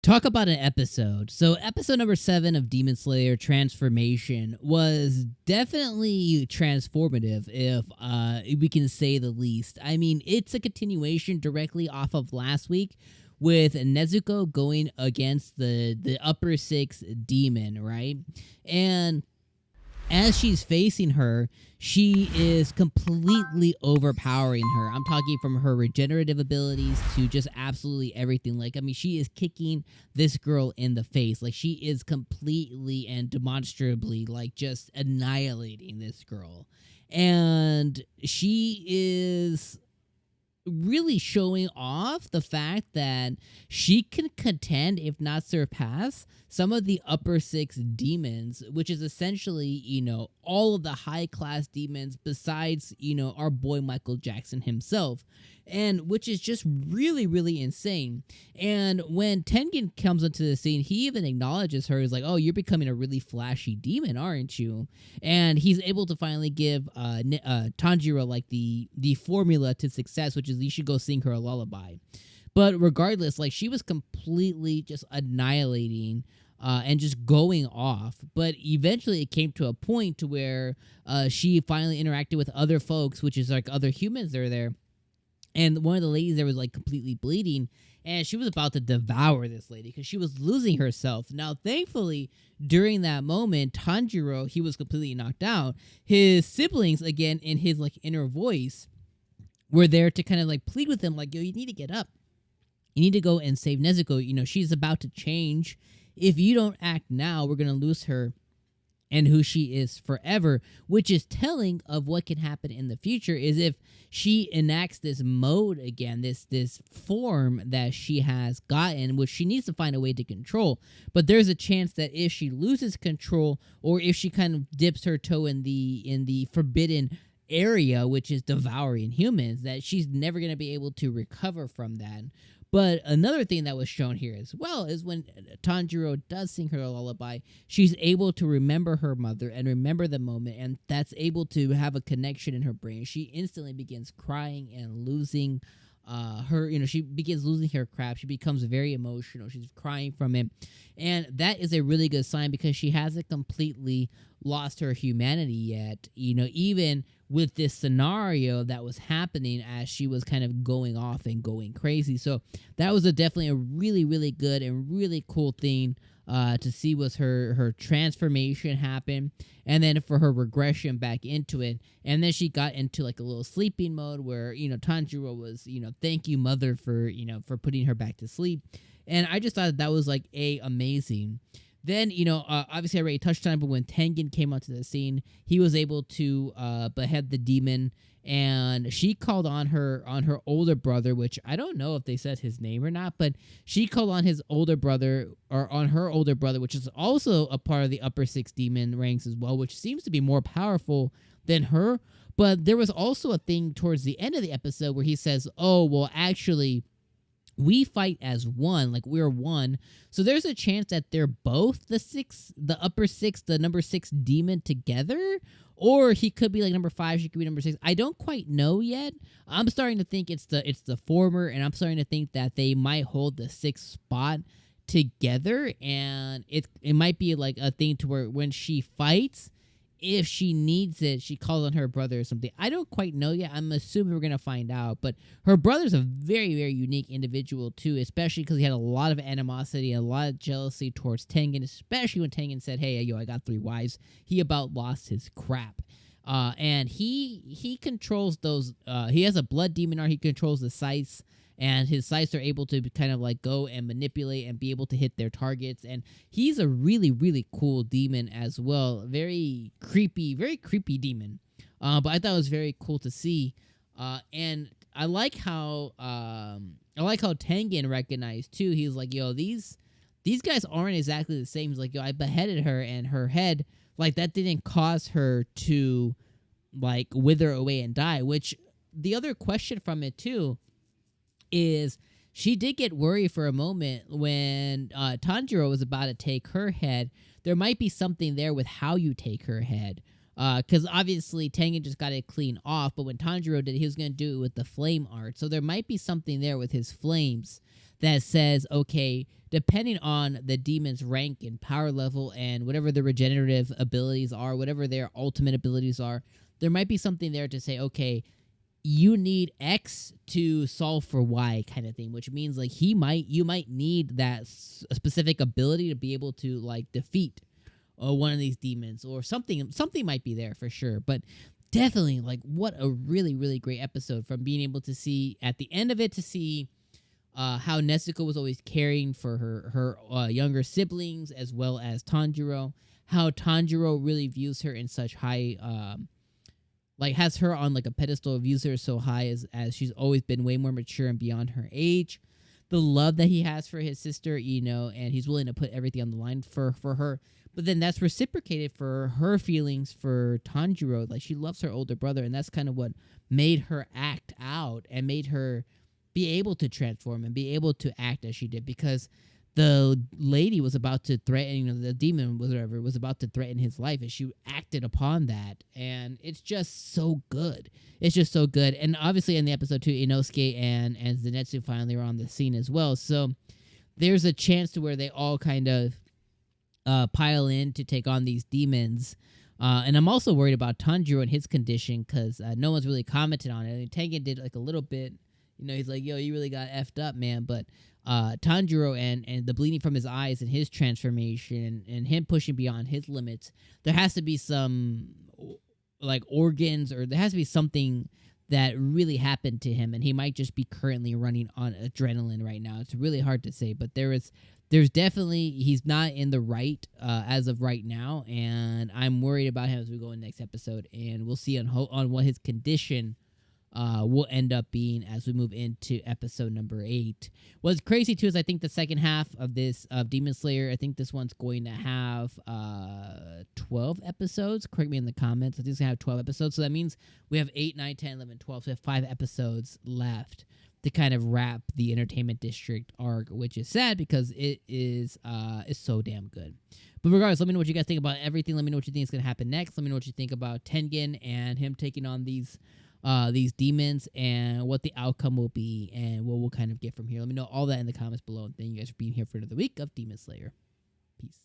Talk about an episode. So episode number 7 of Demon Slayer Transformation was definitely transformative, if we can say the least. I mean, it's a continuation directly off of last week with Nezuko going against the upper 6 demon, right? And as she's facing her, she is completely overpowering her. I'm talking from her regenerative abilities to just absolutely everything. Like, I mean, she is kicking this girl in the face. Like, she is completely and demonstrably, like, just annihilating this girl. And she is really showing off the fact that she can contend, if not surpass, some of the upper 6 demons, which is essentially, all of the high class demons besides, our boy Michael Jackson himself. And which is just really, really insane. And when Tengen comes into the scene, he even acknowledges her. He's like, oh, you're becoming a really flashy demon, aren't you? And he's able to finally give Tanjiro like the formula to success, which is you should go sing her a lullaby. But regardless, like, she was completely just annihilating and just going off. But eventually it came to a point to where she finally interacted with other folks, which is like other humans that are there. And one of the ladies there was like completely bleeding, and she was about to devour this lady because she was losing herself. Now, thankfully, during that moment, Tanjiro, he was completely knocked out. His siblings, again, in his like inner voice, were there to kind of like plead with him, like, yo, you need to get up. You need to go and save Nezuko. She's about to change. If you don't act now, we're going to lose her and who she is forever, which is telling of what can happen in the future is if she enacts this mode again, this form that she has gotten, which she needs to find a way to control. But there's a chance that if she loses control, or if she kind of dips her toe in the forbidden area, which is devouring humans, that she's never going to be able to recover from that. But another thing that was shown here as well is when Tanjiro does sing her a lullaby, she's able to remember her mother and remember the moment, and that's able to have a connection in her brain. She instantly begins crying and losing she begins losing her crap. She becomes very emotional. She's crying from it. And that is a really good sign because she hasn't completely lost her humanity yet, even with this scenario that was happening as she was kind of going off and going crazy. So that was definitely a really, really good and really cool thing to see was her transformation happen, and then for her regression back into it. And then she got into like a little sleeping mode where, Tanjiro was, thank you, mother, for putting her back to sleep. And I just thought that was like amazing. Then, obviously I already touched on it, but when Tengen came onto the scene, he was able to behead the demon, and she called on her older brother, which I don't know if they said his name or not, but she called on his older brother, or on her older brother, which is also a part of the upper 6 demon ranks as well, which seems to be more powerful than her. But there was also a thing towards the end of the episode where he says, oh, well, actually, we fight as one, like we're one. So there's a chance that they're both the upper 6, the number 6 demon together, or he could be like number 5, she could be number 6. I don't quite know yet. I'm starting to think it's the former, and I'm starting to think that they might hold the 6th spot together, and it might be like a thing to where when she fights, if she needs it, she calls on her brother or something. I don't quite know yet. I'm assuming we're going to find out. But her brother's a very, very unique individual, too, especially because he had a lot of animosity, a lot of jealousy towards Tengen, especially when Tengen said, hey, yo, I got 3 wives. He about lost his crap. And he controls those. He has a blood demon art. He controls the sights. And his sights are able to kind of like go and manipulate and be able to hit their targets. And he's a really, really cool demon as well. Very creepy demon. But I thought it was very cool to see. And I like how Tengen recognized too. He's like, yo, these guys aren't exactly the same. He's like, yo, I beheaded her, and her head, like, that didn't cause her to like wither away and die. Which the other question from it too is she did get worried for a moment when Tanjiro was about to take her head. There might be something there with how you take her head. Because obviously Tengen just got it clean off, but when Tanjiro did it, he was going to do it with the flame art. So there might be something there with his flames that says, okay, depending on the demon's rank and power level and whatever the regenerative abilities are, whatever their ultimate abilities are, there might be something there to say, okay, you need X to solve for Y kind of thing, which means like you might need that specific ability to be able to like defeat one of these demons or something. Something might be there for sure, but definitely like what a really great episode, from being able to see at the end of it to see how Nezuko was always caring for her younger siblings as well as Tanjiro. How Tanjiro really views her in such high, like has her on like a pedestal, views her so high as she's always been way more mature and beyond her age. The love that he has for his sister, and he's willing to put everything on the line for her. But then that's reciprocated for her feelings for Tanjiro. Like she loves her older brother, and that's kind of what made her act out and made her be able to transform and be able to act as she did, because the lady was about to threaten, the demon was about to threaten his life, and she acted upon that. And it's just so good. It's just so good. And obviously in the episode too, Inosuke and Zenitsu finally are on the scene as well. So there's a chance to where they all kind of pile in to take on these demons. And I'm also worried about Tanjiro and his condition, because no one's really commented on it. I mean, Tengen did like a little bit. He's like, yo, you really got effed up, man. But Tanjiro and the bleeding from his eyes and his transformation and him pushing beyond his limits, there has to be some like organs, or there has to be something that really happened to him, and he might just be currently running on adrenaline right now. It's really hard to say, but there's definitely, he's not in the right as of right now, and I'm worried about him as we go in the next episode, and we'll see on what his condition will end up being as we move into episode number 8. What's crazy too is I think the second half of this of Demon Slayer, I think this one's going to have 12 episodes. Correct me in the comments. I think it's going to have 12 episodes. So that means we have 8, 9, 10, 11, 12. So we have 5 episodes left to kind of wrap the Entertainment District arc, which is sad because it is so damn good. But regardless, let me know what you guys think about everything. Let me know what you think is going to happen next. Let me know what you think about Tengen and him taking on these demons, and what the outcome will be, and what we'll kind of get from here. Let me know all that in the comments below. And thank you guys for being here for another week of Demon Slayer. Peace.